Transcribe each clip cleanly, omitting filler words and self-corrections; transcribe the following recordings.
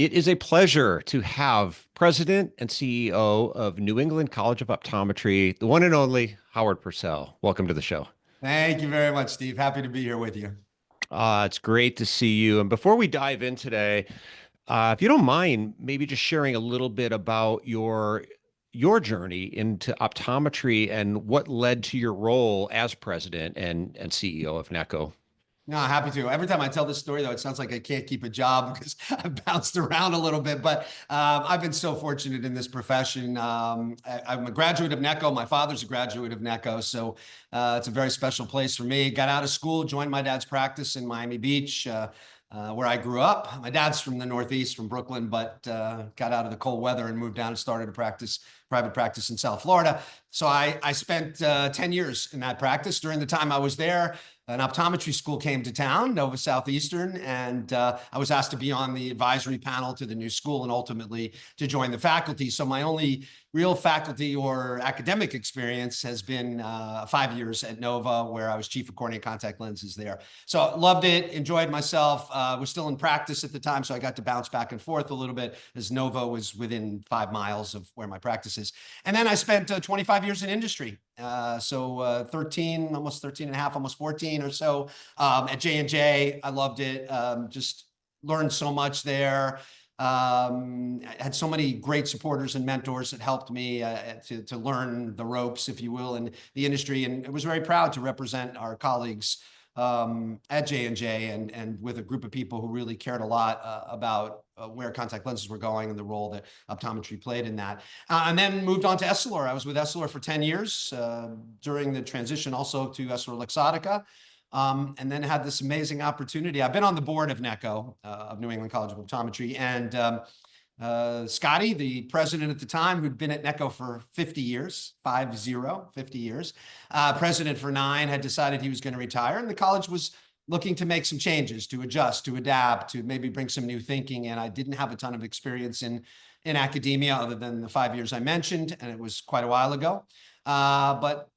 It is a pleasure to have President and CEO of New England College of Optometry, the one and only Howard Purcell. Welcome to the show. Thank you very much, Steve. Happy to be here with you. It's great to see you. And before we dive in today, if you don't mind, maybe just sharing a little bit about your journey into optometry and what led to your role as president and CEO of NECO. No, happy to. Every time I tell this story, though, it sounds like I can't keep a job because I've bounced around a little bit. But I've been so fortunate in this profession. I'm a graduate of NECO. My father's a graduate of NECO, so it's a very special place for me. Got out of school, joined my dad's practice in Miami Beach, where I grew up. My dad's from the Northeast, from Brooklyn, but got out of the cold weather and moved down and started a private practice in South Florida. So I spent 10 years in that practice. During the time I was there, an optometry school came to town, Nova Southeastern, and I was asked to be on the advisory panel to the new school and ultimately to join the faculty. So my only real faculty or academic experience has been 5 years at Nova, where I was chief of cornea contact lenses there. So loved it, enjoyed myself, was still in practice at the time, so I got to bounce back and forth a little bit as Nova was within 5 miles of where my practice is. And then I spent 25 years in industry. So 13, almost 13 and a half, almost 14 or so at J&J. I loved it. Just learned so much there. I had so many great supporters and mentors that helped me to learn the ropes, if you will, in the industry. And I was very proud to represent our colleagues at J&J and with a group of people who really cared a lot about where contact lenses were going and the role that optometry played in that. And then moved on to Essilor. I was with Essilor for 10 years during the transition also to EssilorLuxottica. And then had this amazing opportunity. I've been on the board of NECO, of New England College of Optometry, and Scotty, the president at the time, who'd been at NECO for 50 years, 50 years, president for 9, had decided he was going to retire, and the college was looking to make some changes, to adjust, to adapt, to maybe bring some new thinking. And I didn't have a ton of experience in academia other than the 5 years I mentioned, and it was quite a while ago. But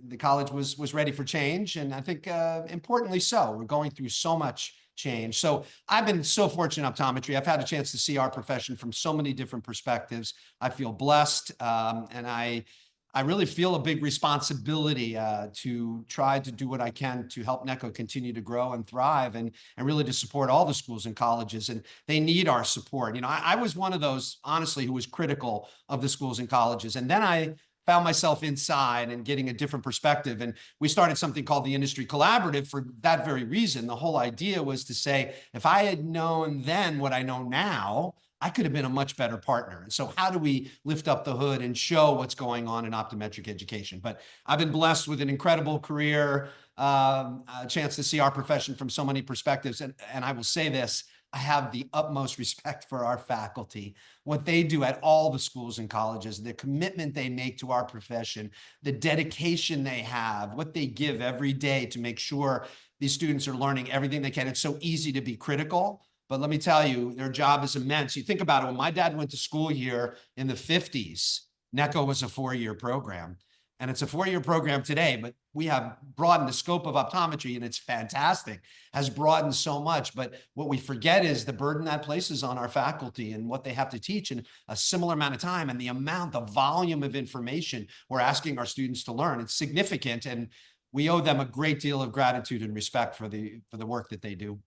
the college was ready for change, and I think importantly so. We're going through so much change. So I've been so fortunate in optometry. I've had a chance to see our profession from so many different perspectives. I feel blessed, and I really feel a big responsibility to try to do what I can to help NECO continue to grow and thrive, and really to support all the schools and colleges. And they need our support. You know, I was one of those, honestly, who was critical of the schools and colleges. And then I found myself inside and getting a different perspective. And we started something called the Industry Collaborative for that very reason. The whole idea was to say, if I had known then what I know now, I could have been a much better partner. And so how do we lift up the hood and show what's going on in optometric education? But I've been blessed with an incredible career, a chance to see our profession from so many perspectives. And I will say this, I have the utmost respect for our faculty, what they do at all the schools and colleges, the commitment they make to our profession, the dedication they have, what they give every day to make sure these students are learning everything they can. It's so easy to be critical, but let me tell you, their job is immense. You think about it, when my dad went to school here in the 50s, NECO was a 4-year program. And it's a 4-year program today, but we have broadened the scope of optometry, and it's fantastic, has broadened so much. But what we forget is the burden that places on our faculty and what they have to teach in a similar amount of time, and the volume of information we're asking our students to learn. It's significant, and we owe them a great deal of gratitude and respect for the work that they do.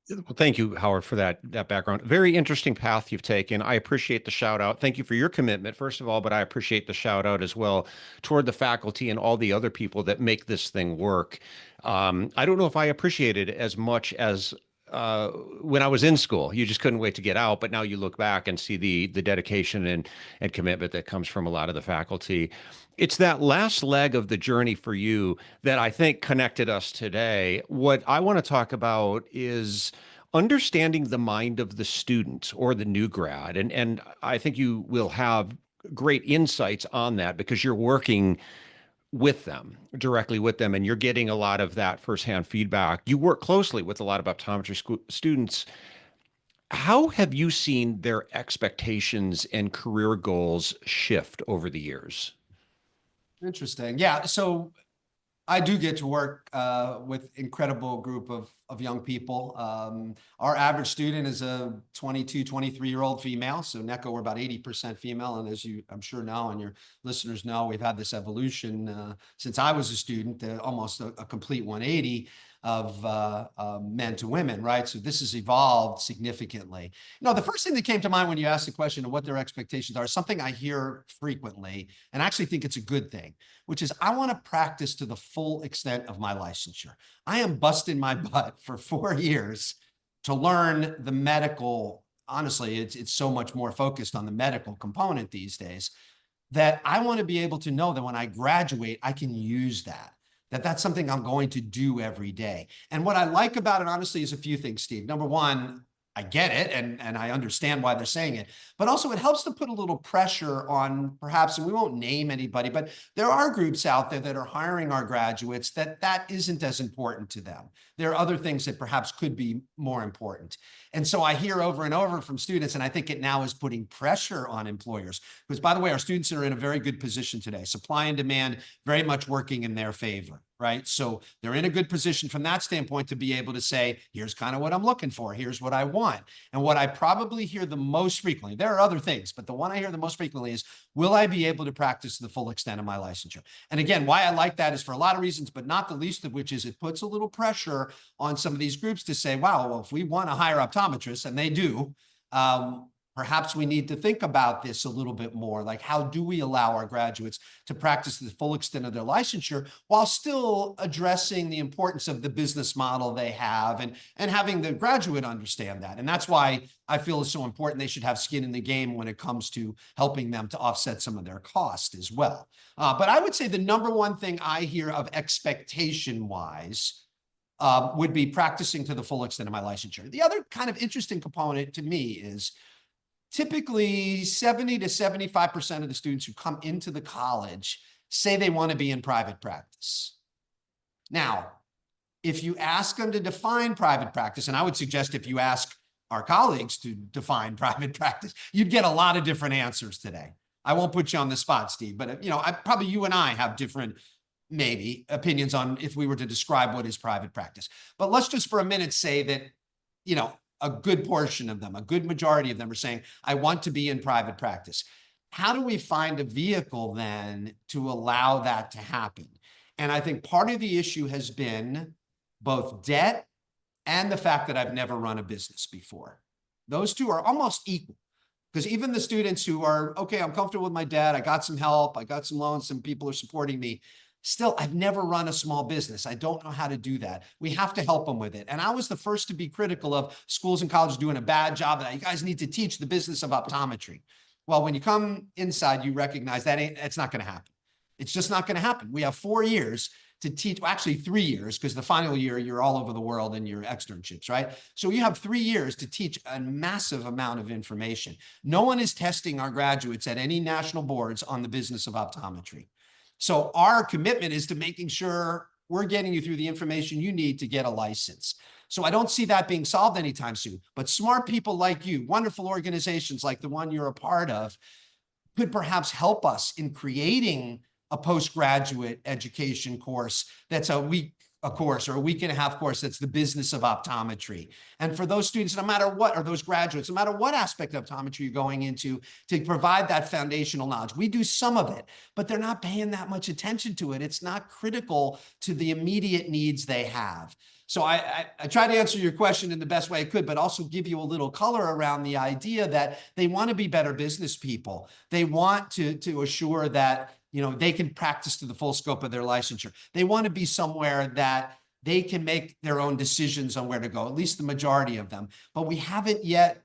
Well, thank you, Howard, for that background. Very interesting path you've taken. I appreciate the shout out. Thank you for your commitment, first of all, but I appreciate the shout out as well toward the faculty and all the other people that make this thing work. I don't know if I appreciate it as much as when I was in school. You just couldn't wait to get out, but now you look back and see the dedication and commitment that comes from a lot of the faculty. It's that last leg of the journey for you that I think connected us today. What I want to talk about is understanding the mind of the student or the new grad. And I think you will have great insights on that because you're working with them, directly with them, and you're getting a lot of that firsthand feedback. You work closely with a lot of optometry students. How have you seen their expectations and career goals shift over the years? Interesting. Yeah. So I do get to work with incredible group of of young people. Our average student is a 22, 23-year-old female. So NECO, we're about 80% female. And as you, I'm sure know, and your listeners know, we've had this evolution since I was a student, almost a complete 180 of men to women, right? So this has evolved significantly. The first thing that came to mind when you asked the question of what their expectations are, something I hear frequently, and I actually think it's a good thing, which is I want to practice to the full extent of my licensure. I am busting my butt for 4 years to learn the medical. Honestly, it's so much more focused on the medical component these days that I want to be able to know that when I graduate, I can use that's something I'm going to do every day. And what I like about it, honestly, is a few things, Steve. Number one, I get it, and I understand why they're saying it, but also it helps to put a little pressure on perhaps, and we won't name anybody, but there are groups out there that are hiring our graduates that isn't as important to them. There are other things that perhaps could be more important. And so I hear over and over from students, and I think it now is putting pressure on employers, because by the way, our students are in a very good position today. Supply and demand very much working in their favor, right? So they're in a good position from that standpoint to be able to say, here's kind of what I'm looking for. Here's what I want. And what I probably hear the most frequently, there are other things, but the one I hear the most frequently is, will I be able to practice to the full extent of my licensure? And again, why I like that is for a lot of reasons, but not the least of which is it puts a little pressure on some of these groups to say, wow, well, if we want to hire optometrists, and they do, perhaps we need to think about this a little bit more. Like, how do we allow our graduates to practice to the full extent of their licensure while still addressing the importance of the business model they have and having the graduate understand that? And that's why I feel it's so important. They should have skin in the game when it comes to helping them to offset some of their cost as well. But I would say the number one thing I hear of expectation-wise would be practicing to the full extent of my licensure. The other kind of interesting component to me is typically 70 to 75% of the students who come into the college say they want to be in private practice. Now, if you ask them to define private practice, and I would suggest if you ask our colleagues to define private practice, you'd get a lot of different answers today. I won't put you on the spot, Steve, but probably you and I have different maybe opinions on if we were to describe what is private practice. But let's just for a minute say that, a good portion of them, a good majority of them are saying, I want to be in private practice. How do we find a vehicle then to allow that to happen? And I think part of the issue has been both debt and the fact that I've never run a business before. Those two are almost equal. Because even the students who are, okay, I'm comfortable with my debt, I got some help, I got some loans, some people are supporting me. Still, I've never run a small business. I don't know how to do that. We have to help them with it. And I was the first to be critical of schools and colleges doing a bad job. That you guys need to teach the business of optometry. Well, when you come inside, you recognize that it's not going to happen. It's just not going to happen. We have 4 years to teach, well, actually 3 years, because the final year you're all over the world in your externships, right? So you have 3 years to teach a massive amount of information. No one is testing our graduates at any national boards on the business of optometry. So our commitment is to making sure we're getting you through the information you need to get a license. So I don't see that being solved anytime soon. But smart people like you, wonderful organizations like the one you're a part of, could perhaps help us in creating a postgraduate education course that's a week a course or a week and a half course that's the business of optometry. And for those students, no matter what, or those graduates, no matter what aspect of optometry you're going into, to provide that foundational knowledge. We do some of it, but they're not paying that much attention to it. It's not critical to the immediate needs they have. So I try to answer your question in the best way I could, but also give you a little color around the idea that they want to be better business people. They want to assure that they can practice to the full scope of their licensure. They want to be somewhere that they can make their own decisions on where to go, at least the majority of them. But we haven't yet,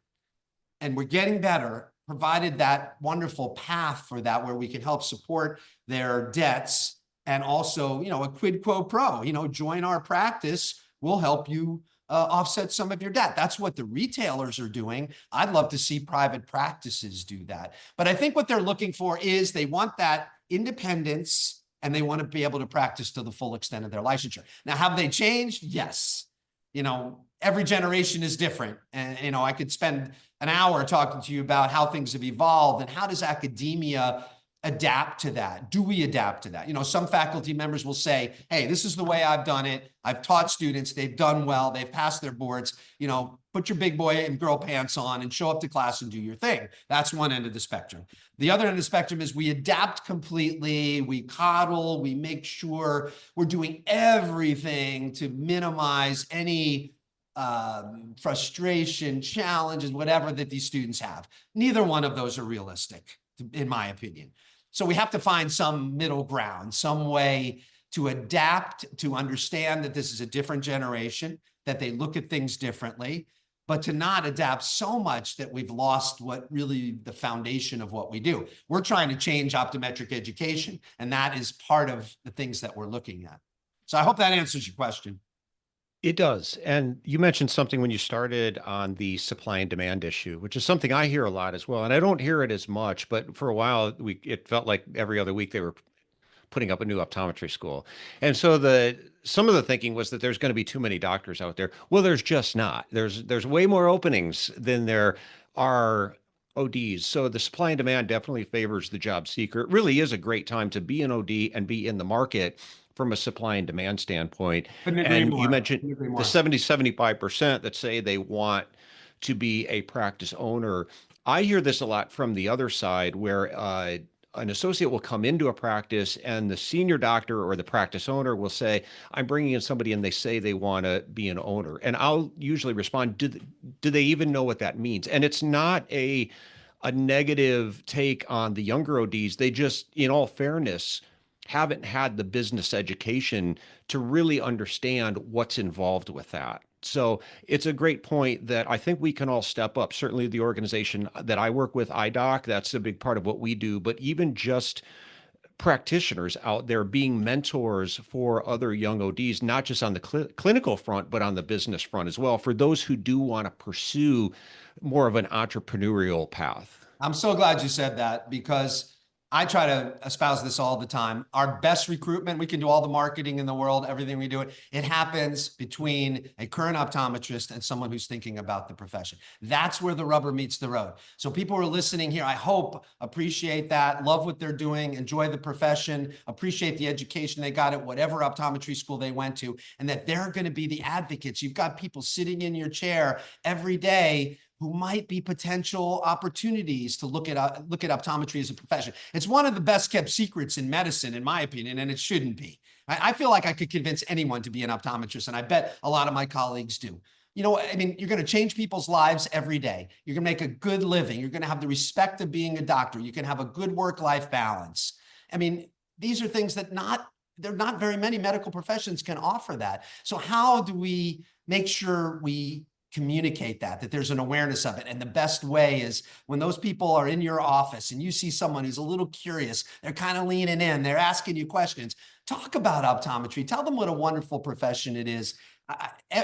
and we're getting better, provided that wonderful path for that where we can help support their debts and also, a quid pro quo, join our practice. We'll help you offset some of your debt. That's what the retailers are doing. I'd love to see private practices do that. But I think what they're looking for is they want that independence and they want to be able to practice to the full extent of their licensure. Now, have they changed? Yes. Every generation is different. And, I could spend an hour talking to you about how things have evolved and how does academia adapt to that? Do we adapt to that? You know, some faculty members will say, hey, this is the way I've done it. I've taught students, they've done well, they've passed their boards, you know, put your big boy and girl pants on and show up to class and do your thing. That's one end of the spectrum. The other end of the spectrum is we adapt completely, we coddle, we make sure we're doing everything to minimize any frustration, challenges, whatever that these students have. Neither one of those are realistic, in my opinion. So we have to find some middle ground, some way to adapt, to understand that this is a different generation, that they look at things differently, but to not adapt so much that we've lost what really the foundation of what we do. We're trying to change optometric education, and that is part of the things that we're looking at. So I hope that answers your question. It does. And you mentioned something when you started on the supply and demand issue, which is something I hear a lot as well. And I don't hear it as much, but for a while, it felt like every other week they were putting up a new optometry school. And so some of the thinking was that there's going to be too many doctors out there. Well, there's just not. There's way more openings than there are ODs. So the supply and demand definitely favors the job seeker. It really is a great time to be an OD and be in the market from a supply and demand standpoint. Couldn't agree And more. you mentioned Couldn't agree more. the 75% that say they want to be a practice owner. I hear this a lot from the other side where an associate will come into a practice and the senior doctor or the practice owner will say, I'm bringing in somebody and they say they want to be an owner. And I'll usually respond, do they even know what that means? And it's not a negative take on the younger ODs. They just, in all fairness, haven't had the business education to really understand what's involved with that. So it's a great point that I think we can all step up. Certainly the organization that I work with, IDOC, that's a big part of what we do, but even just practitioners out there being mentors for other young ODs, not just on the clinical front, but on the business front as well, for those who do want to pursue more of an entrepreneurial path. I'm so glad you said that, because I try to espouse this all the time. Our best recruitment, we can do all the marketing in the world, everything we do, it happens between a current optometrist and someone who's thinking about the profession. That's where the rubber meets the road. So people who are listening here, I hope appreciate that, love what they're doing, enjoy the profession, appreciate the education they got at whatever optometry school they went to, and that they're going to be the advocates. You've got people sitting in your chair every day who might be potential opportunities to look at optometry as a profession. It's one of the best kept secrets in medicine, in my opinion, and it shouldn't be. I feel like I could convince anyone to be an optometrist, and I bet a lot of my colleagues do. You know, I mean, you're going to change people's lives every day. You're going to make a good living. You're going to have the respect of being a doctor. You can have a good work-life balance. I mean, these are things that there are not very many medical professions can offer that. So how do we make sure we communicate that there's an awareness of it? And the best way is when those people are in your office and you see someone who's a little curious, they're kind of leaning in, they're asking you questions, talk about optometry, tell them what a wonderful profession it is.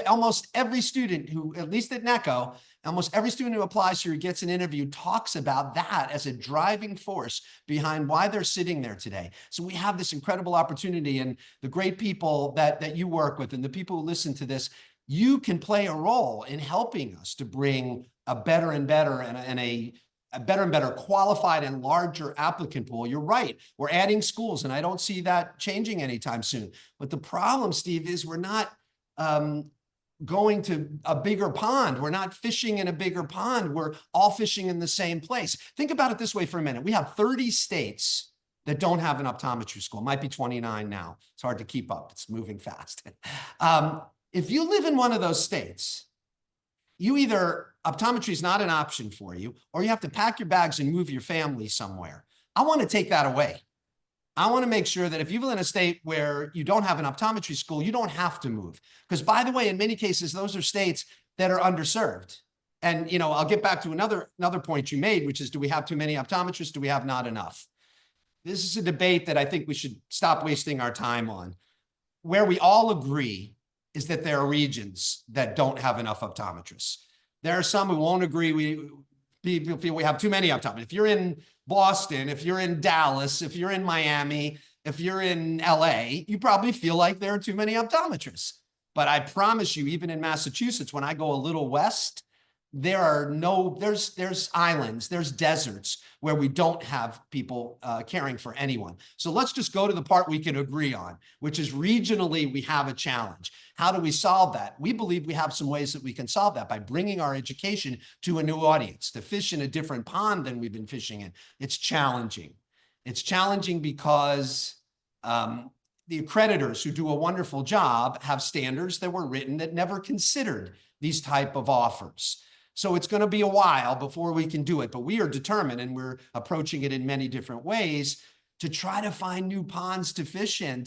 Almost every student who, at least at NECO, almost every student who applies here, who gets an interview, talks about that as a driving force behind why they're sitting there today. So we have this incredible opportunity, and the great people that you work with and the people who listen to this, you can play a role in helping us to bring a better and better and a better and better qualified and larger applicant pool. You're right. We're adding schools, and I don't see that changing anytime soon. But the problem, Steve, is we're not going to a bigger pond. We're not fishing in a bigger pond. We're all fishing in the same place. Think about it this way for a minute. We have 30 states that don't have an optometry school. It might be 29 now. It's hard to keep up. It's moving fast. If you live in one of those states, optometry is not an option for you, or you have to pack your bags and move your family somewhere. I want to take that away. I want to make sure that if you live in a state where you don't have an optometry school, you don't have to move. Because by the way, in many cases, those are states that are underserved. And, you know, I'll get back to another point you made, which is, do we have too many optometrists? Do we have not enough? This is a debate that I think we should stop wasting our time on. Where we all agree is that there are regions that don't have enough optometrists. There are some who won't agree. People feel we have too many optometrists. If you're in Boston, if you're in Dallas, if you're in Miami, if you're in LA, you probably feel like there are too many optometrists. But I promise you, even in Massachusetts, when I go a little west, there's islands, there's deserts where we don't have people caring for anyone. So let's just go to the part we can agree on, which is regionally we have a challenge. How do we solve that? We believe we have some ways that we can solve that by bringing our education to a new audience. To fish in a different pond than we've been fishing in, it's challenging. It's challenging because the accreditors who do a wonderful job have standards that were written that never considered these type of offers. So it's going to be a while before we can do it, but we are determined, and we're approaching it in many different ways to try to find new ponds to fish in.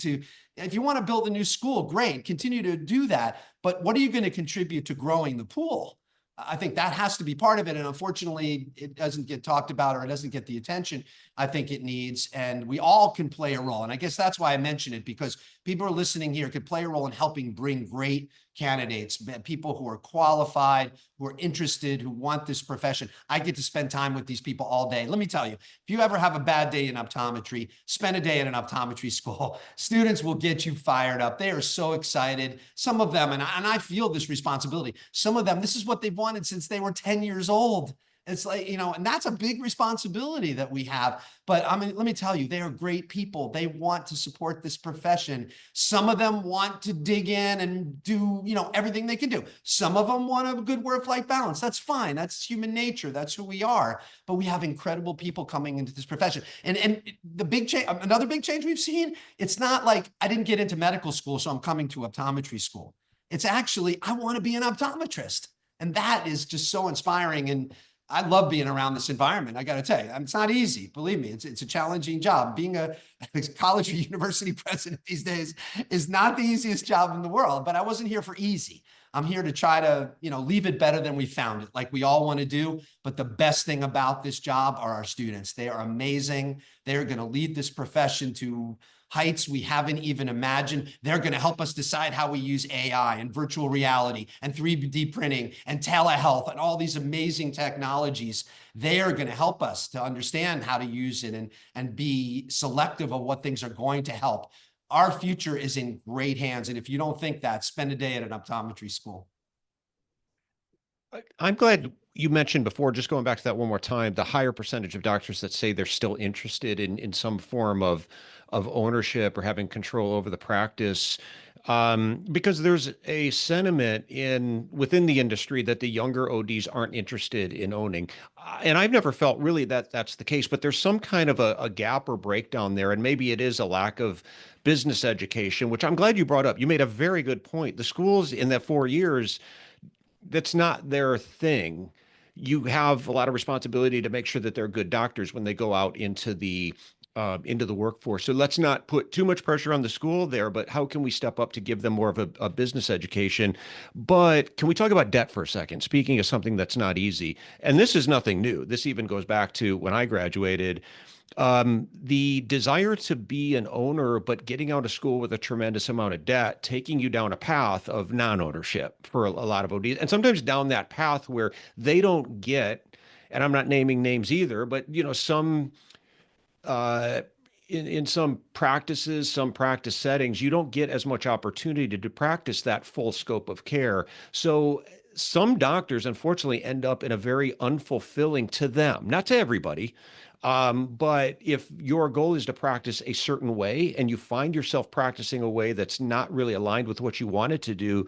If you want to build a new school, great, continue to do that. But what are you going to contribute to growing the pool? I think that has to be part of it. And unfortunately, it doesn't get talked about, or it doesn't get the attention I think it needs. And we all can play a role. And I guess that's why I mention it, because people are listening here could play a role in helping bring great candidates, people who are qualified, who are interested, who want this profession. I get to spend time with these people all day. Let me tell you, if you ever have a bad day in optometry, spend a day at an optometry school. Students will get you fired up. They are so excited. Some of them, and I feel this responsibility, some of them, this is what they've wanted since they were 10 years old. It's like, you know, and that's a big responsibility that we have. But I mean, let me tell you, they are great people. They want to support this profession. Some of them want to dig in and do, you know, everything they can do. Some of them want a good work-life balance. That's fine. That's human nature. That's who we are. But we have incredible people coming into this profession. And the big change, another big change we've seen, it's not like I didn't get into medical school, so I'm coming to optometry school. It's actually, I want to be an optometrist. And that is just so inspiring. And I love being around this environment. I got to tell you, it's not easy. Believe me, it's a challenging job. Being a college or university president these days is not the easiest job in the world, but I wasn't here for easy. I'm here to try to, you know, leave it better than we found it, like we all want to do. But the best thing about this job are our students. They are amazing. They're going to lead this profession to heights we haven't even imagined. They're going to help us decide how we use AI and virtual reality and 3D printing and telehealth and all these amazing technologies. They are going to help us to understand how to use it and be selective of what things are going to help. Our future is in great hands. And if you don't think that, spend a day at an optometry school. I'm glad you mentioned before, just going back to that one more time, the higher percentage of doctors that say they're still interested in some form of ownership or having control over the practice. Because there's a sentiment within the industry that the younger ODs aren't interested in owning. And I've never felt really that that's the case, but there's some kind of a gap or breakdown there. And maybe it is a lack of business education, which I'm glad you brought up. You made a very good point. The schools in that 4 years, that's not their thing. You have a lot of responsibility to make sure that they're good doctors when they go out into the workforce. So let's not put too much pressure on the school there, but how can we step up to give them more of a business education? But can we talk about debt for a second? Speaking of something that's not easy, and this is nothing new. This even goes back to when I graduated. The desire to be an owner, but getting out of school with a tremendous amount of debt, taking you down a path of non-ownership for a lot of ODs, and sometimes down that path where they don't get, and I'm not naming names either, but you know, some in some practices, some practice settings, you don't get as much opportunity to practice that full scope of care. So some doctors, unfortunately, end up in a very unfulfilling, to them, not to everybody. But if your goal is to practice a certain way and you find yourself practicing a way that's not really aligned with what you wanted to do,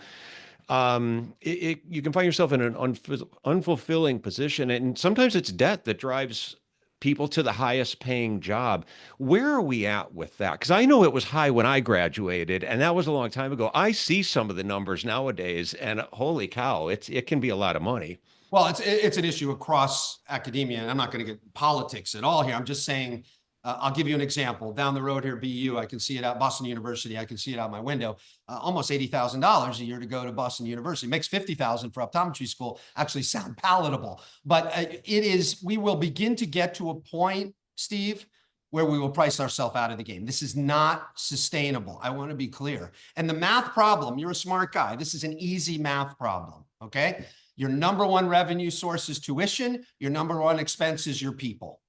you can find yourself in an unfulfilling position. And sometimes it's debt that drives people to the highest paying job. Where are we at with that? Because I know it was high when I graduated, and that was a long time ago. I see some of the numbers nowadays, and holy cow, it can be a lot of money. Well, it's an issue across academia, and I'm not going to get politics at all here. I'm just saying, I'll give you an example. Down the road here, BU, I can see it out Boston University. I can see it out my window. Almost $80,000 a year to go to Boston University. Makes $50,000 for optometry school actually sound palatable. But we will begin to get to a point, Steve, where we will price ourselves out of the game. This is not sustainable. I want to be clear. And the math problem, you're a smart guy. This is an easy math problem, okay? Your number one revenue source is tuition. Your number one expense is your people.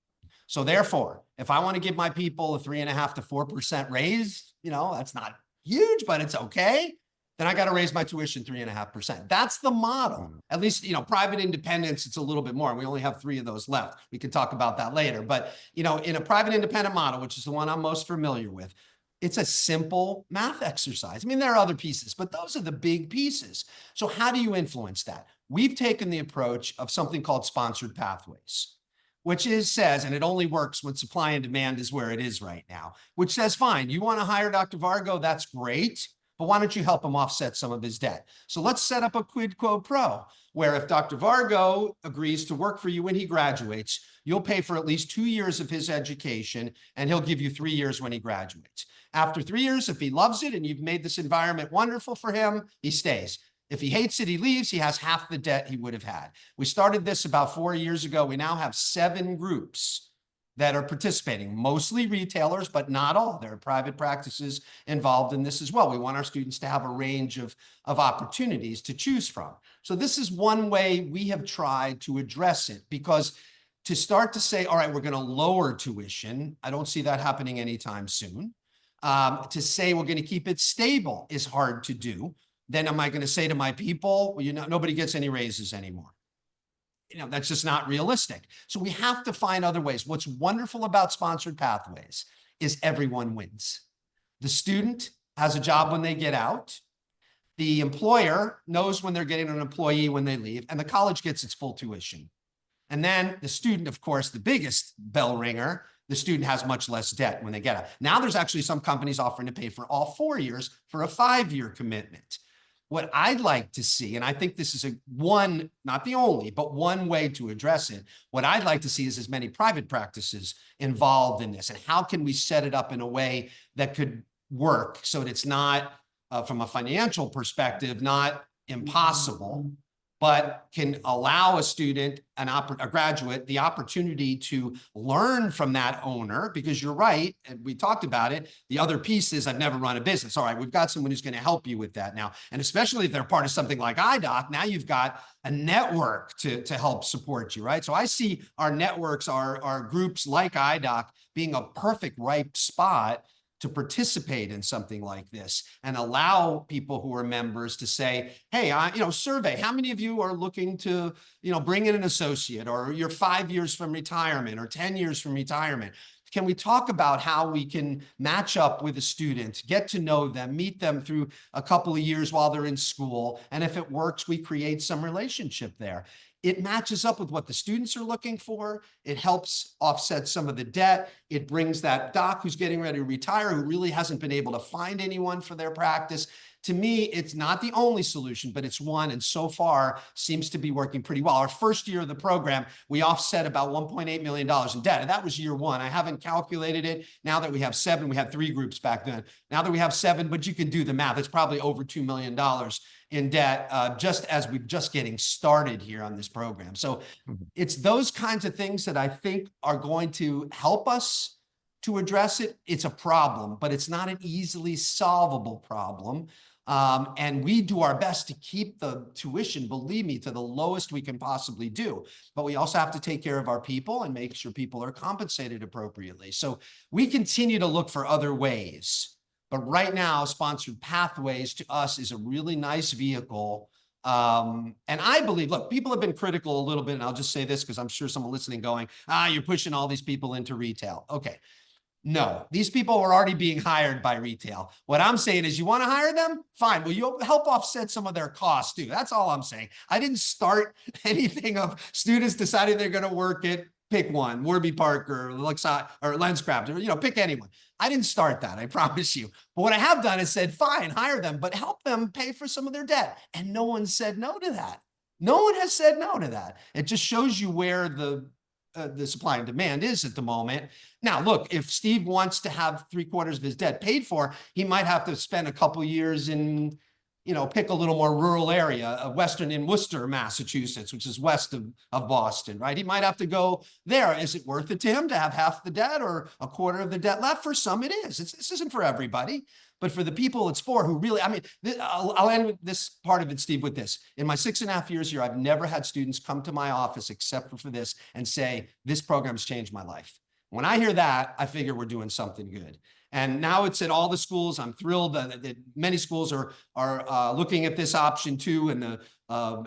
So therefore, if I want to give my people a 3.5% to 4% raise, you know, that's not huge, but it's okay. then I got to raise my tuition 3.5%. That's the model. At least, private independence, it's a little bit more. And we only have 3 of those left. We can talk about that later. But, in a private independent model, which is the one I'm most familiar with, it's a simple math exercise. I mean, there are other pieces, but those are the big pieces. So how do you influence that? We've taken the approach of something called sponsored pathways, which says, and it only works when supply and demand is where it is right now, which says, fine, you want to hire Dr. Vargo, that's great, but why don't you help him offset some of his debt? So let's set up a quid pro quo, where if Dr. Vargo agrees to work for you when he graduates, you'll pay for at least 2 years of his education, and he'll give you 3 years when he graduates. After 3 years, if he loves it and you've made this environment wonderful for him, he stays. If he hates it, he leaves. He has half the debt he would have had. We started this about 4 years ago. We now have 7 groups that are participating, mostly retailers, but not all. There are private practices involved in this as well. We want our students to have a range of opportunities to choose from. So this is one way we have tried to address it, because to start to say, all right, we're going to lower tuition, I don't see that happening anytime soon. To say we're going to keep it stable is hard to do. Then am I going to say to my people, well, nobody gets any raises anymore? That's just not realistic. So we have to find other ways. What's wonderful about sponsored pathways is everyone wins. The student has a job when they get out. The employer knows when they're getting an employee when they leave, and the college gets its full tuition. And then the student, of course, the biggest bell ringer, the student has much less debt when they get out. Now there's actually some companies offering to pay for all 4 years for a 5-year commitment. What I'd like to see, and I think this is one, not the only, but one way to address it. What I'd like to see is as many private practices involved in this. And how can we set it up in a way that could work so that it's not, from a financial perspective, not impossible, but can allow a student, a graduate, the opportunity to learn from that owner, because you're right, and we talked about it, the other piece is I've never run a business. All right, we've got someone who's going to help you with that now. And especially if they're part of something like iDoc, now you've got a network to help support you, right? So I see our networks, our groups like iDoc being a perfect ripe spot to participate in something like this and allow people who are members to say, hey, survey, how many of you are looking to, bring in an associate, or you're 5 years from retirement or 10 years from retirement? Can we talk about how we can match up with a student, get to know them, meet them through a couple of years while they're in school? And if it works, we create some relationship there. It matches up with what the students are looking for. It helps offset some of the debt. It brings that doc who's getting ready to retire, who really hasn't been able to find anyone for their practice. To me, it's not the only solution, but it's one, and so far seems to be working pretty well. Our first year of the program, we offset about $1.8 million in debt, and that was year one. I haven't calculated it. Now that we have 7, we had 3 groups back then. Now that we have 7, but you can do the math. It's probably over $2 million in debt, just as we're just getting started here on this program. So it's those kinds of things that I think are going to help us to address it. It's a problem, but it's not an easily solvable problem. And we do our best to keep the tuition, believe me, to the lowest we can possibly do. But we also have to take care of our people and make sure people are compensated appropriately. So we continue to look for other ways. But right now, sponsored pathways to us is a really nice vehicle. And I believe, look, people have been critical a little bit, and I'll just say this because I'm sure someone listening going, you're pushing all these people into retail. Okay. No, these people are already being hired by retail. What I'm saying is, you want to hire them? Fine. Well, you'll help offset some of their costs too. That's all I'm saying. I didn't start anything of students deciding they're going to work at, pick one, Warby Parker, or LensCraft, or, pick anyone. I didn't start that, I promise you. But what I have done is said, fine, hire them, but help them pay for some of their debt. And no one said no to that. No one has said no to that. It just shows you where the supply and demand is at the moment. Now, look, if Steve wants to have 3/4 of his debt paid for, he might have to spend a couple years in, pick a little more rural area, Western in Worcester, Massachusetts, which is west of Boston, right? He might have to go there. Is it worth it to him to have half the debt or 1/4 of the debt left? For some, it is. This isn't for everybody. But for the people it's for who really, I'll end with this part of it, Steve, with this. In my 6.5 years here, I've never had students come to my office except for this and say, this program's changed my life. When I hear that, I figure we're doing something good. And now it's at all the schools. I'm thrilled that many schools are looking at this option too, and the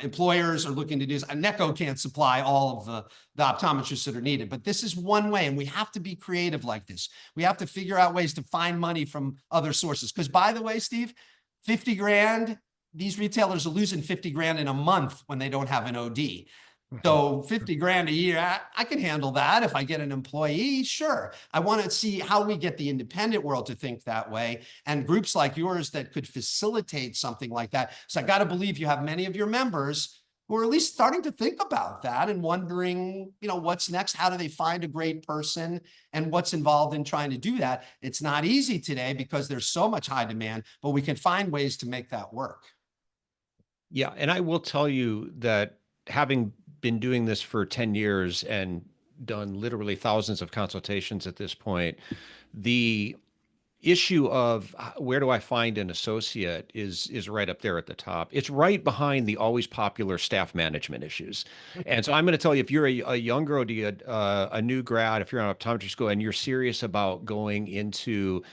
employers are looking to do this. NECO can't supply all of the optometrists that are needed, but this is one way, and we have to be creative like this. We have to figure out ways to find money from other sources. Because by the way, Steve, 50 grand, these retailers are losing 50 grand in a month when they don't have an OD. So 50 grand a year, I can handle that if I get an employee, sure. I want to see how we get the independent world to think that way, and groups like yours that could facilitate something like that. So I got to believe you have many of your members who are at least starting to think about that and wondering, what's next? How do they find a great person, and what's involved in trying to do that? It's not easy today because there's so much high demand, but we can find ways to make that work. Yeah, and I will tell you that having been doing this for 10 years and done literally thousands of consultations at this point, the issue of where do I find an associate is right up there at the top. It's right behind the always popular staff management issues. And so I'm going to tell you, if you're a younger OD, a new grad, if you're on optometry school and you're serious about going into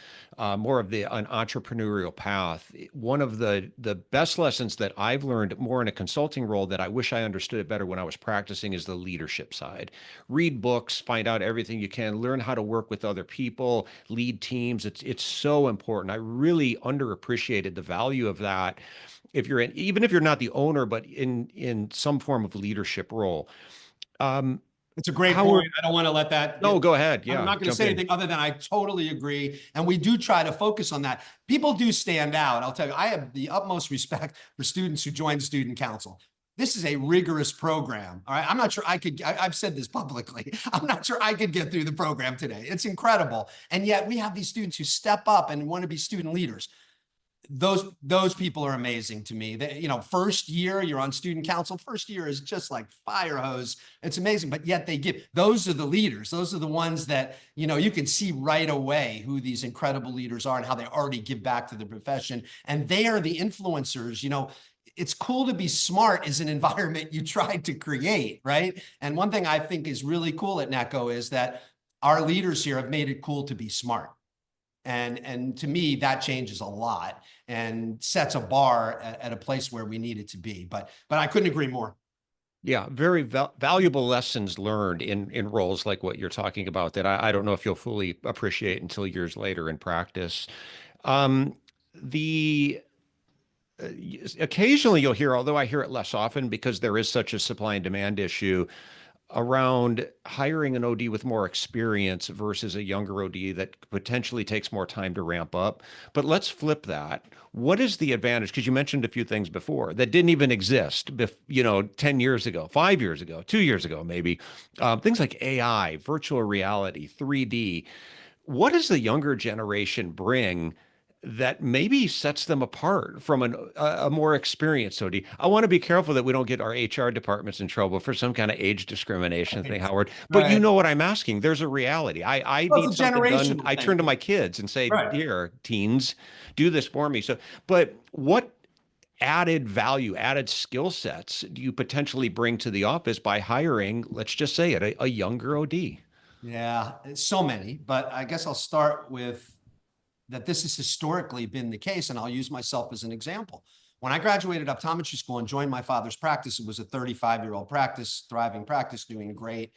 more of an entrepreneurial path, one of the best lessons that I've learned more in a consulting role that I wish I understood it better when I was practicing is the leadership side. Read books, find out everything you can, learn how to work with other people, lead teams. It's so important. I really underappreciated the value of that. Even if you're not the owner, but in some form of leadership role. It's a great Howard, point. I don't want to let that no, get, go ahead. I'm Yeah, not going to jump say in. anything other than I totally agree. And we do try to focus on that. People do stand out. I'll tell you, I have the utmost respect for students who join student council. This is a rigorous program. All right. I'm not sure I've said this publicly. I'm not sure I could get through the program today. It's incredible. And yet we have these students who step up and want to be student leaders. Those people are amazing to me. First year you're on student council. First year is just like fire hose. It's amazing, but yet those are the leaders. Those are the ones that, you can see right away who these incredible leaders are and how they already give back to the profession. And they are the influencers. It's cool to be smart is an environment you tried to create, right? And one thing I think is really cool at NECO is that our leaders here have made it cool to be smart. And to me, that changes a lot and sets a bar at a place where we need it to be. But I couldn't agree more. Yeah, very valuable lessons learned in roles like what you're talking about that I don't know if you'll fully appreciate until years later in practice. The Occasionally you'll hear, although I hear it less often because there is such a supply and demand issue around hiring an OD with more experience versus a younger OD that potentially takes more time to ramp up. But let's flip that. What is the advantage? Because you mentioned a few things before that didn't even exist, 10 years ago, 5 years ago, 2 years ago, maybe. Things like AI, virtual reality, 3D. What does the younger generation bring that maybe sets them apart from a more experienced OD? I want to be careful that we don't get our HR departments in trouble for some kind of age discrimination thing, Howard. But you Right. know what I'm asking. There's a reality. I Well, need it's a something done. generational I thing. turn to my kids and say, Right. "Dear teens, do this for me." But what added value, added skill sets do you potentially bring to the office by hiring, let's just say it, a younger OD? Yeah, so many. But I guess I'll start with that this has historically been the case, and I'll use myself as an example. When I graduated optometry school and joined my father's practice, it was a 35-year-old practice, thriving practice, doing great.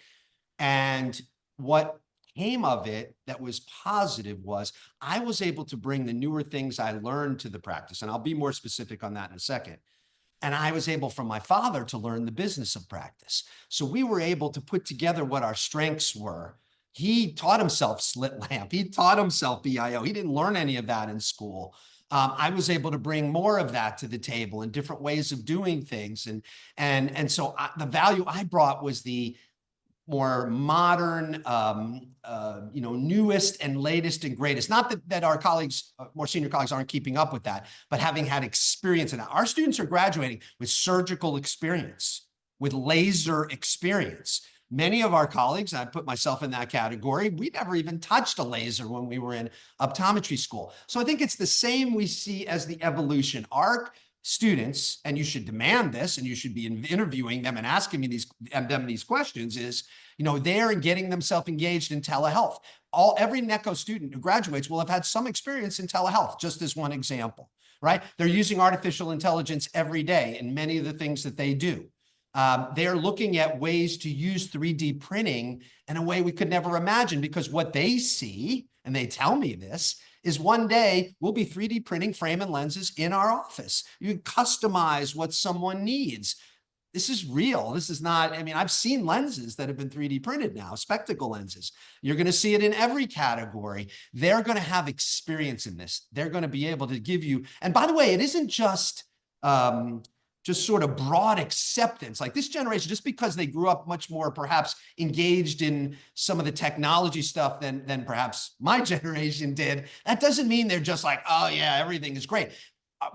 And what came of it that was positive was I was able to bring the newer things I learned to the practice. And I'll be more specific on that in a second. And I was able from my father to learn the business of practice. So we were able to put together what our strengths were. He taught himself slit lamp. He taught himself BIO. He didn't learn any of that in school. I was able to bring more of that to the table and different ways of doing things. And so the value I brought was the more modern, newest and latest and greatest. Not that our colleagues, more senior colleagues, aren't keeping up with that, but having had experience in that. Our students are graduating with surgical experience, with laser experience. Many of our colleagues, and I put myself in that category, we never even touched a laser when we were in optometry school. So I think it's the same we see as the evolution. Our students, and you should demand this, and you should be interviewing them and asking me these questions, is, they're getting themselves engaged in telehealth. Every NECO student who graduates will have had some experience in telehealth, just as one example, right? They're using artificial intelligence every day in many of the things that they do. They're looking at ways to use 3D printing in a way we could never imagine, because what they see, and they tell me this, is one day we'll be 3D printing frame and lenses in our office. You can customize what someone needs. This is real. This is not, I've seen lenses that have been 3D printed now, spectacle lenses. You're going to see it in every category. They're going to have experience in this. They're going to be able to give you, and by the way, it isn't just sort of broad acceptance. Like this generation, just because they grew up much more perhaps engaged in some of the technology stuff than perhaps my generation did, that doesn't mean they're just like, oh yeah, everything is great.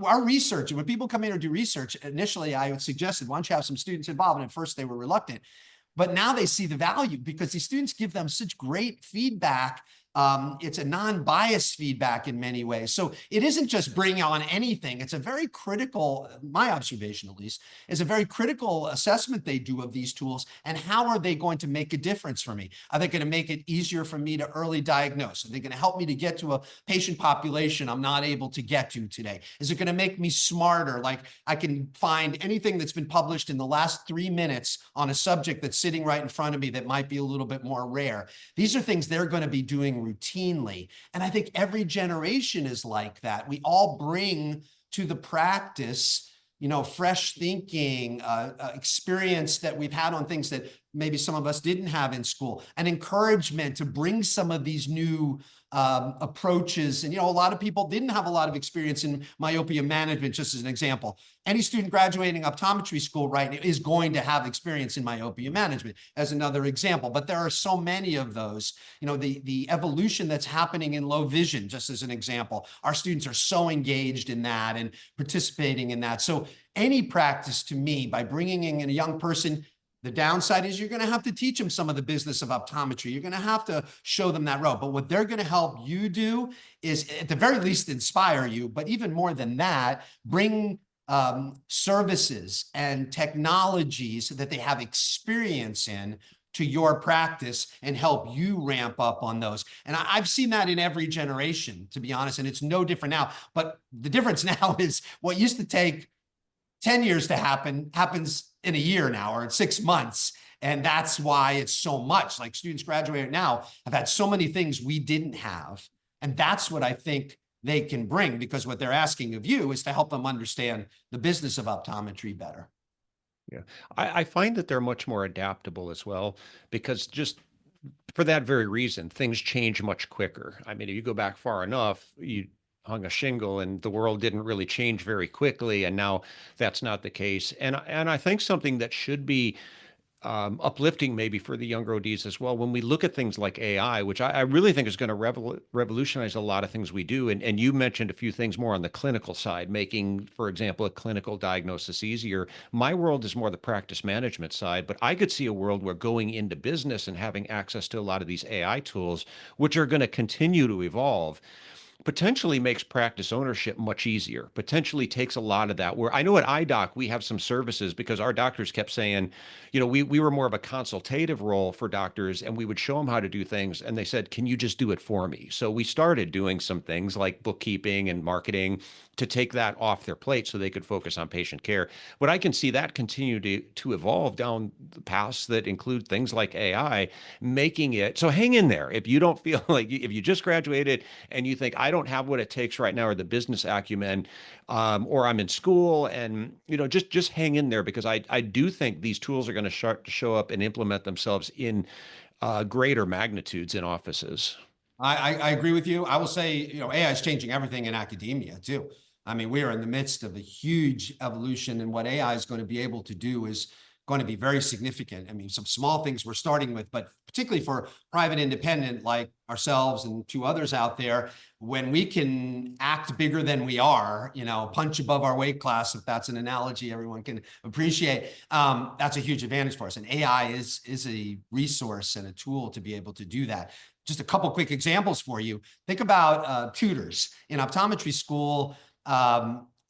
Our research, when people come in or do research, initially I suggested, why don't you have some students involved? And at first they were reluctant, but now they see the value because these students give them such great feedback. It's a non-biased feedback in many ways. So it isn't just bring on anything. It's a very critical, my observation at least, is a very critical assessment they do of these tools. And how are they going to make a difference for me? Are they going to make it easier for me to early diagnose? Are they going to help me to get to a patient population I'm not able to get to today? Is it going to make me smarter? Like I can find anything that's been published in the last 3 minutes on a subject that's sitting right in front of me that might be a little bit more rare. These are things they're going to be doing routinely. And I think every generation is like that. We all bring to the practice, fresh thinking, experience that we've had on things that maybe some of us didn't have in school, an encouragement to bring some of these new approaches. And, a lot of people didn't have a lot of experience in myopia management, just as an example. Any student graduating optometry school right now is going to have experience in myopia management as another example. But there are so many of those, the evolution that's happening in low vision, just as an example. Our students are so engaged in that and participating in that. So any practice to me, by bringing in a young person, the downside is you're going to have to teach them some of the business of optometry. You're going to have to show them that road. But what they're going to help you do is, at the very least, inspire you. But even more than that, bring services and technologies that they have experience in to your practice and help you ramp up on those. And I've seen that in every generation, to be honest, and it's no different now. But the difference now is what used to take 10 years to happen happens in a year now, or in 6 months. And that's why it's so much. Like students graduating now have had so many things we didn't have. And that's what I think they can bring, because what they're asking of you is to help them understand the business of optometry better. Yeah, I find that they're much more adaptable as well, because just for that very reason, things change much quicker. If you go back far enough, you hung a shingle and the world didn't really change very quickly. And now that's not the case. And I think something that should be uplifting maybe for the younger ODs as well, when we look at things like AI, which I really think is going to revolutionize a lot of things we do. And you mentioned a few things more on the clinical side, making, for example, a clinical diagnosis easier. My world is more the practice management side, but I could see a world where going into business and having access to a lot of these AI tools, which are going to continue to evolve, potentially makes practice ownership much easier, potentially takes a lot of that. Where I know at iDoc, we have some services, because our doctors kept saying, we were more of a consultative role for doctors, and we would show them how to do things. And they said, can you just do it for me? So we started doing some things like bookkeeping and marketing to take that off their plate so they could focus on patient care. But I can see that continue to evolve down the paths that include things like AI, making it so. Hang in there. If you don't feel like, if you just graduated and you think, I don't have what it takes right now, or the business acumen, or I'm in school, and just hang in there, because I do think these tools are going to start to show up and implement themselves in greater magnitudes in offices. I agree with you. I will say, AI is changing everything in academia too. We are in the midst of a huge evolution, and what AI is going to be able to do is going to be very significant. Some small things we're starting with, but particularly for private independent like ourselves and 2 others out there, when we can act bigger than we are, punch above our weight class, if that's an analogy everyone can appreciate, that's a huge advantage for us. And AI is a resource and a tool to be able to do that. Just a couple quick examples for you. Think about tutors in optometry school.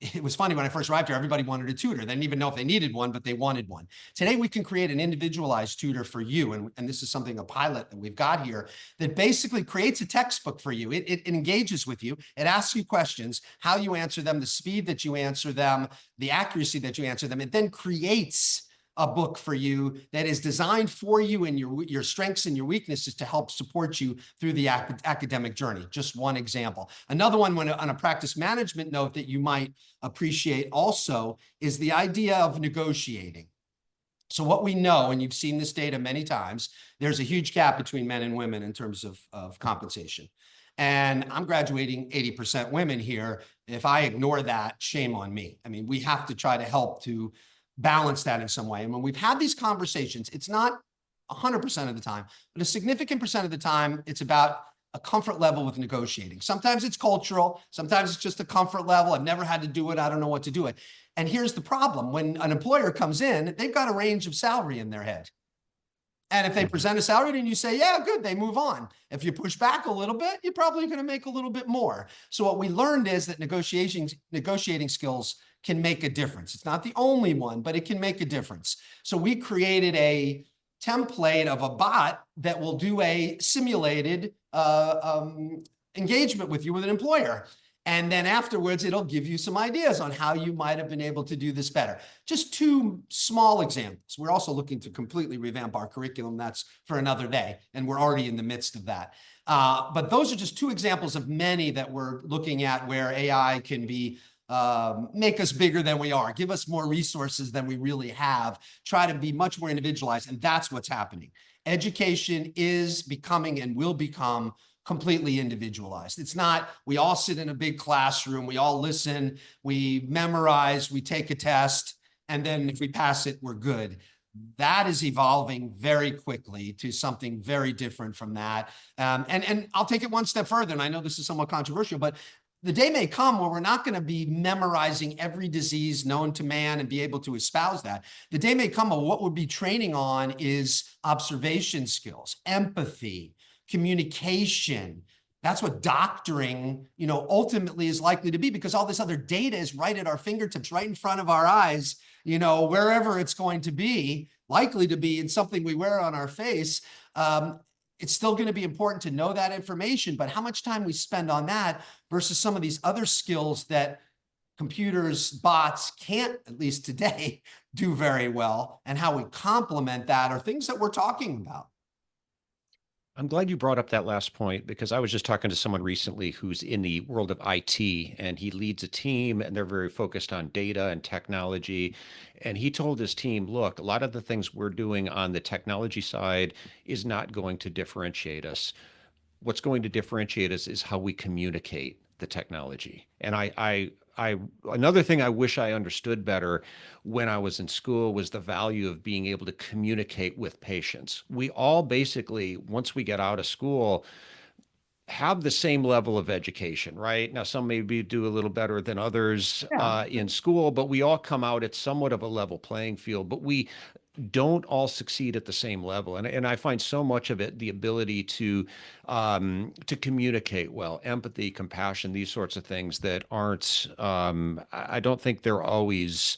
it was funny when I first arrived here, everybody wanted a tutor. They didn't even know if they needed one, but they wanted one. Today, we can create an individualized tutor for you. And this is something, a pilot that we've got here, that basically creates a textbook for you. It engages with you. It asks you questions, how you answer them, the speed that you answer them, the accuracy that you answer them. It then creates a book for you that is designed for you and your strengths and your weaknesses to help support you through the academic journey. Just one example. Another one on a practice management note that you might appreciate also is the idea of negotiating. So what we know, and you've seen this data many times, there's a huge gap between men and women in terms of compensation. And I'm graduating 80% women here. If I ignore that, shame on me. I mean, we have to try to help to balance that in some way. And when we've had these conversations, it's not 100% of the time, but a significant percent of the time, it's about a comfort level with negotiating. Sometimes it's cultural. Sometimes it's just a comfort level. I've never had to do it. I don't know what to do it. And here's the problem. When an employer comes in, they've got a range of salary in their head. And if they present a salary and you say, yeah, good, they move on. If you push back a little bit, you're probably going to make a little bit more. So what we learned is that negotiating skills can make a difference. It's not the only one, but it can make a difference. So we created a template of a bot that will do a simulated engagement with you with an employer. And then afterwards, it'll give you some ideas on how you might have been able to do this better. Just two small examples. We're also looking to completely revamp our curriculum. That's for another day. And we're already in the midst of that. But those are just two examples of many that we're looking at where AI can be make us bigger than we are, give us more resources than we really have, try to be much more individualized. And that's what's happening. Education is becoming and will become completely individualized. It's not, we all sit in a big classroom, we all listen, we memorize, we take a test, and then if we pass it, we're good. That is evolving very quickly to something very different from that. And I'll take it one step further, and I know this is somewhat controversial, but the day may come where we're not going to be memorizing every disease known to man and be able to espouse that. The day may come where what we'll be training on is observation skills, empathy, communication. That's what doctoring, ultimately is likely to be, because all this other data is right at our fingertips, right in front of our eyes, wherever it's going to be, likely to be in something we wear on our face. It's still going to be important to know that information, but how much time we spend on that versus some of these other skills that computers, bots can't, at least today, do very well, and how we complement that are things that we're talking about. I'm glad you brought up that last point, because I was just talking to someone recently who's in the world of IT, and he leads a team and they're very focused on data and technology. And he told his team, look, a lot of the things we're doing on the technology side is not going to differentiate us. What's going to differentiate us is how we communicate the technology. And another thing I wish I understood better when I was in school was the value of being able to communicate with patients. We all basically, once we get out of school, have the same level of education, right? Now, some maybe do a little better than others in school, but we all come out at somewhat of a level playing field, but we don't all succeed at the same level. And I find so much of it, the ability to communicate well, empathy, compassion, these sorts of things that aren't, I don't think they're always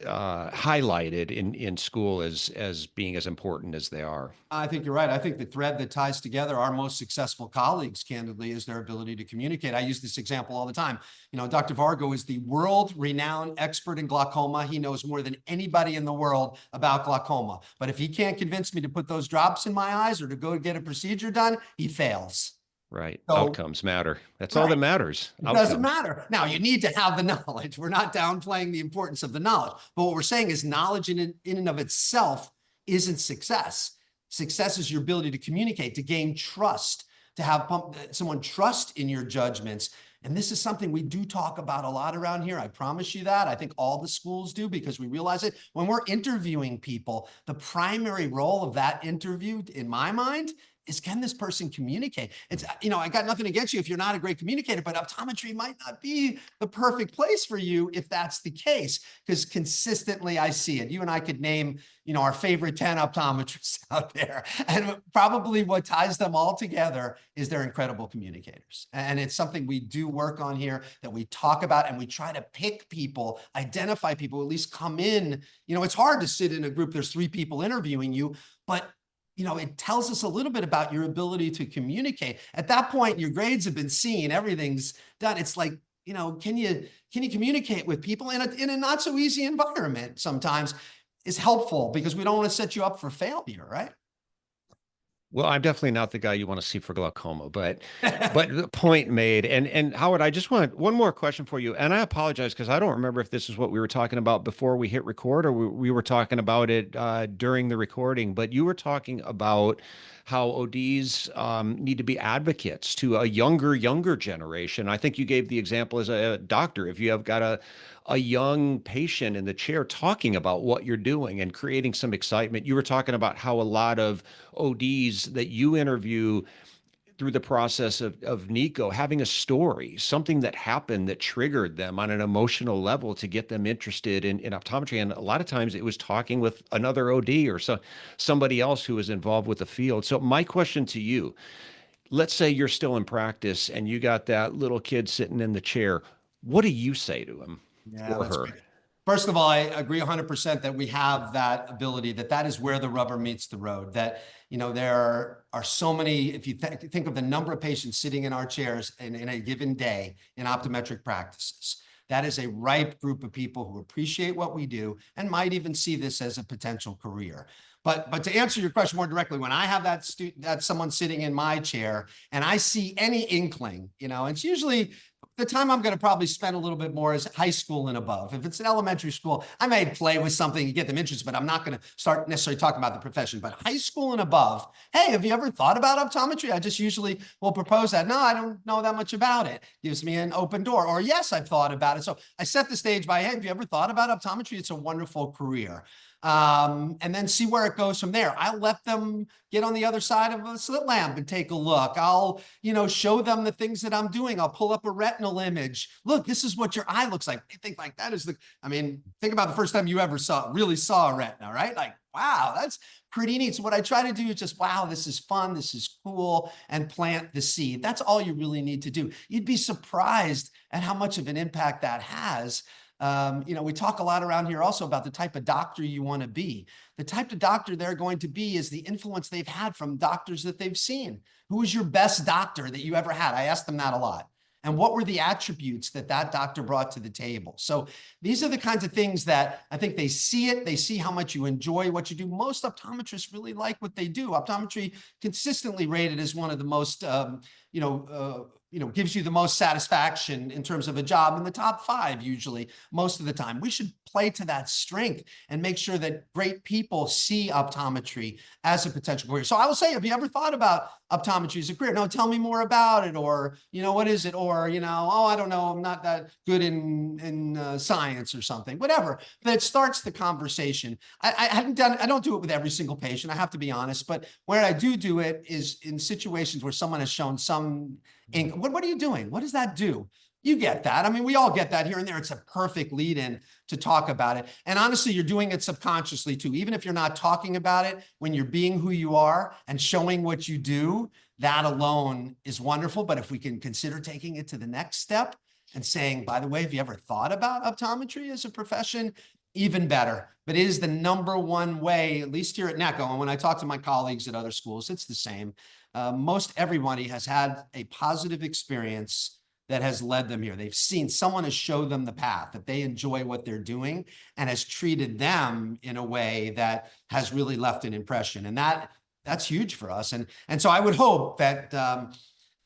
highlighted in school as being as important as they are. I think you're right. I think the thread that ties together our most successful colleagues, candidly, is their ability to communicate. I use this example all the time. Dr. Vargo is the world-renowned expert in glaucoma. He knows more than anybody in the world about glaucoma. But if he can't convince me to put those drops in my eyes or to go get a procedure done, he fails. Right. So, outcomes matter. That's all that matters. It doesn't matter. Now, you need to have the knowledge. We're not downplaying the importance of the knowledge. But what we're saying is knowledge in and of itself isn't success. Success is your ability to communicate, to gain trust, to have someone trust in your judgments. And this is something we do talk about a lot around here. I promise you that. I think all the schools do, because we realize it. When we're interviewing people, the primary role of that interview, in my mind, is, can this person communicate? It's, I got nothing against you if you're not a great communicator, but optometry might not be the perfect place for you if that's the case, because consistently I see it. You and I could name, our favorite 10 optometrists out there. And probably what ties them all together is they're incredible communicators. And it's something we do work on here, that we talk about, and we try to pick people, identify people, at least come in. It's hard to sit in a group, there's 3 people interviewing you, but it tells us a little bit about your ability to communicate. At that point, your grades have been seen, everything's done. It's like, can you communicate with people in a not so easy environment sometimes is helpful, because we don't want to set you up for failure, right? Well, I'm definitely not the guy you want to see for glaucoma, but the point made. And Howard, I just want one more question for you. And I apologize because I don't remember if this is what we were talking about before we hit record, or we were talking about it during the recording. But you were talking about how ODs need to be advocates to a younger generation. I think you gave the example as a doctor. If you have got a young patient in the chair talking about what you're doing and creating some excitement. You were talking about how a lot of ODs that you interview through the process of Nico having a story, something that happened that triggered them on an emotional level to get them interested in optometry. And a lot of times it was talking with another OD or somebody else who was involved with the field. So my question to you, let's say you're still in practice and you got that little kid sitting in the chair. What do you say to him? Yeah, Or that's her? great. First of all, I agree 100% that we have that ability, that is where the rubber meets the road, that, there are so many, if you think of the number of patients sitting in our chairs in a given day in optometric practices, that is a ripe group of people who appreciate what we do and might even see this as a potential career. But to answer your question more directly, when I have that someone sitting in my chair and I see any inkling, it's usually the time I'm going to probably spend a little bit more is high school and above. If it's an elementary school, I may play with something and get them interested, but I'm not going to start necessarily talking about the profession. But high school and above, hey, have you ever thought about optometry? I just usually will propose that. No, I don't know that much about it. Gives me an open door. Or yes, I've thought about it. So I set the stage by, hey, have you ever thought about optometry? It's a wonderful career. And then see where it goes from there. I'll let them get on the other side of a slit lamp and take a look. I'll, show them the things that I'm doing. I'll pull up a retinal image. Look, this is what your eye looks like. I think like that is think about the first time you ever really saw a retina, right? Like, wow, that's pretty neat. So what I try to do is just, wow, this is fun. This is cool, and plant the seed. That's all you really need to do. You'd be surprised at how much of an impact that has. We talk a lot around here also about the type of doctor you want to be. The type of doctor they're going to be is the influence they've had from doctors that they've seen. Who was your best doctor that you ever had? I ask them that a lot. And what were the attributes that doctor brought to the table? So these are the kinds of things that I think they see it. They see how much you enjoy what you do. Most optometrists really like what they do. Optometry consistently rated as one of the most, gives you the most satisfaction in terms of a job in the top 5, usually, most of the time. We should play to that strength and make sure that great people see optometry as a potential career. So I will say, have you ever thought about optometry as a career? No, tell me more about it. Or, what is it? Or, oh, I don't know, I'm not that good in science or something, whatever. That starts the conversation. I don't do it with every single patient, I have to be honest, but where I do it is in situations where someone has shown some what are you doing? What does that do? You get that. I mean, we all get that here and there. It's a perfect lead in to talk about it. And honestly, you're doing it subconsciously too. Even if you're not talking about it, when you're being who you are and showing what you do, that alone is wonderful. But if we can consider taking it to the next step and saying, by the way, have you ever thought about optometry as a profession? Even better. But it is the #1 way, at least here at NECO. And when I talk to my colleagues at other schools, it's the same. Most everybody has had a positive experience that has led them here. They've seen someone has showed them the path, that they enjoy what they're doing and has treated them in a way that has really left an impression. And that's huge for us. And so I would hope that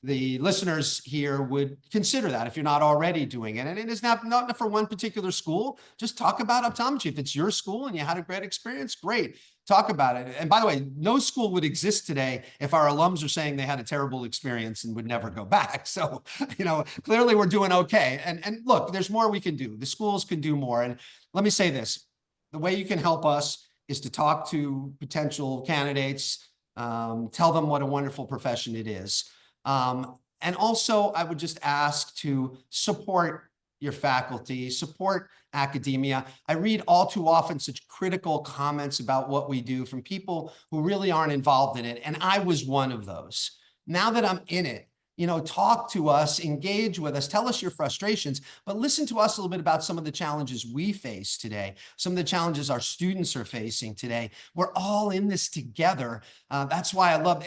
the listeners here would consider that if you're not already doing it. And it is not for one particular school. Just talk about optometry. If it's your school and you had a great experience, great. Talk about it. And by the way, no school would exist today if our alums are saying they had a terrible experience and would never go back. So, clearly we're doing okay. And look, there's more we can do. The schools can do more. And let me say this, the way you can help us is to talk to potential candidates, Tell them what a wonderful profession it is. And also, I would just ask to support your faculty, support academia. I read all too often such critical comments about what we do from people who really aren't involved in it. And I was one of those. Now that I'm in it, talk to us, engage with us, tell us your frustrations, but listen to us a little bit about some of the challenges we face today, some of the challenges our students are facing today. We're all in this together. That's why I love,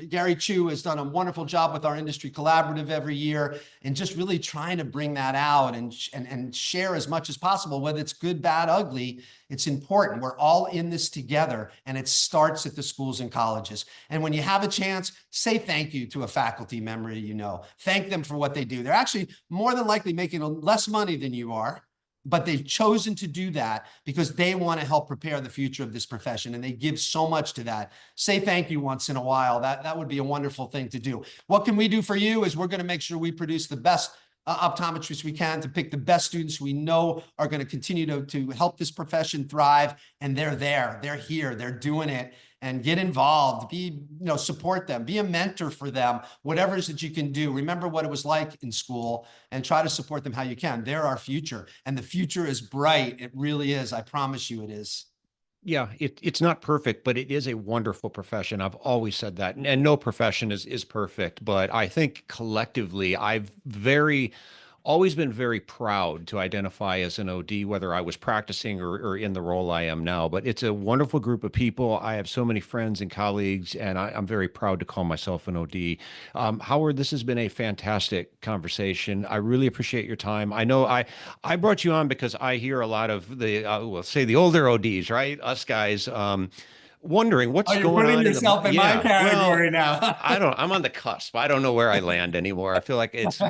Gary Chu has done a wonderful job with our industry collaborative every year and just really trying to bring that out and share as much as possible, whether it's good, bad, ugly. It's important. We're all in this together, and it starts at the schools and colleges. And when you have a chance, say thank you to a faculty member you know. Thank them for what they do. They're actually more than likely making less money than you are, but they've chosen to do that because they want to help prepare the future of this profession, and they give so much to that. Say thank you once in a while. That would be a wonderful thing to do. What can we do for you is we're going to make sure we produce the best optometrists we can, to pick the best students we know are going to continue to help this profession thrive. And they're there, they're here, they're doing it. And get involved, support them, be a mentor for them, whatever it is that you can do. Remember what it was like in school and try to support them how you can. They're our future, and the future is bright. It really is. I promise you it is. Yeah, it's not perfect, but it is a wonderful profession. I've always said that. And no profession is perfect, but I think collectively I've always been very proud to identify as an OD, whether I was practicing or in the role I am now. But it's a wonderful group of people. I have so many friends and colleagues, and I'm very proud to call myself an OD. Howard, this has been a fantastic conversation. I really appreciate your time. I know I brought you on because I hear a lot of say the older ODs, right? Us guys. Wondering what's you're going putting on yourself in my category now. I'm on the cusp. I don't know where I land anymore. I feel like it's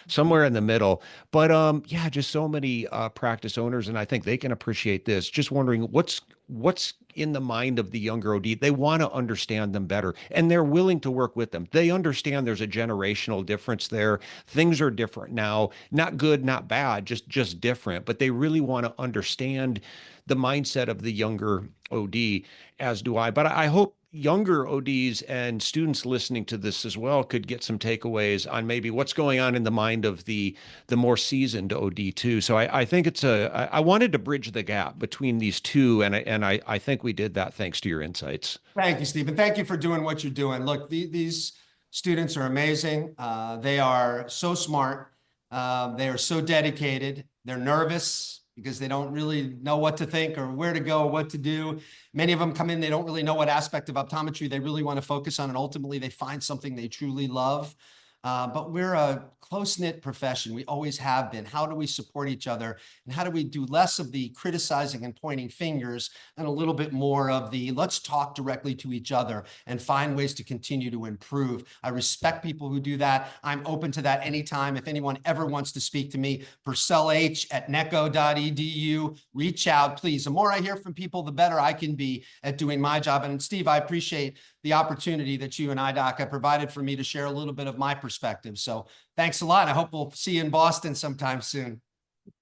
somewhere in the middle. But yeah, just so many practice owners, and I think they can appreciate this. Just wondering what's in the mind of the younger OD. They want to understand them better, and they're willing to work with them. They understand there's a generational difference there. Things are different now, not good, not bad, just different. But they really want to understand the mindset of the younger OD, as do I. But I hope younger ODs and students listening to this as well could get some takeaways on maybe what's going on in the mind of the more seasoned OD too. So I think I wanted to bridge the gap between these two, and I think we did that thanks to your insights. Thank you, Stephen. Thank you for doing what you're doing. Look, these students are amazing. They are so smart. They are so dedicated. They're nervous because they don't really know what to think or where to go or what to do. Many of them come in, they don't really know what aspect of optometry they really want to focus on, and ultimately they find something they truly love. But we're a close-knit profession. We always have been. How do we support each other? And how do we do less of the criticizing and pointing fingers and a little bit more of the let's talk directly to each other and find ways to continue to improve? I respect people who do that. I'm open to that anytime. If anyone ever wants to speak to me, purcellh@neco.edu, reach out, please. The more I hear from people, the better I can be at doing my job. And Steve, I appreciate the opportunity that you and IDOC have provided for me to share a little bit of my perspective. So thanks a lot. I hope we'll see you in Boston sometime soon.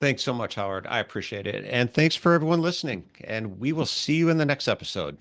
Thanks so much, Howard. I appreciate it. And thanks for everyone listening. And we will see you in the next episode.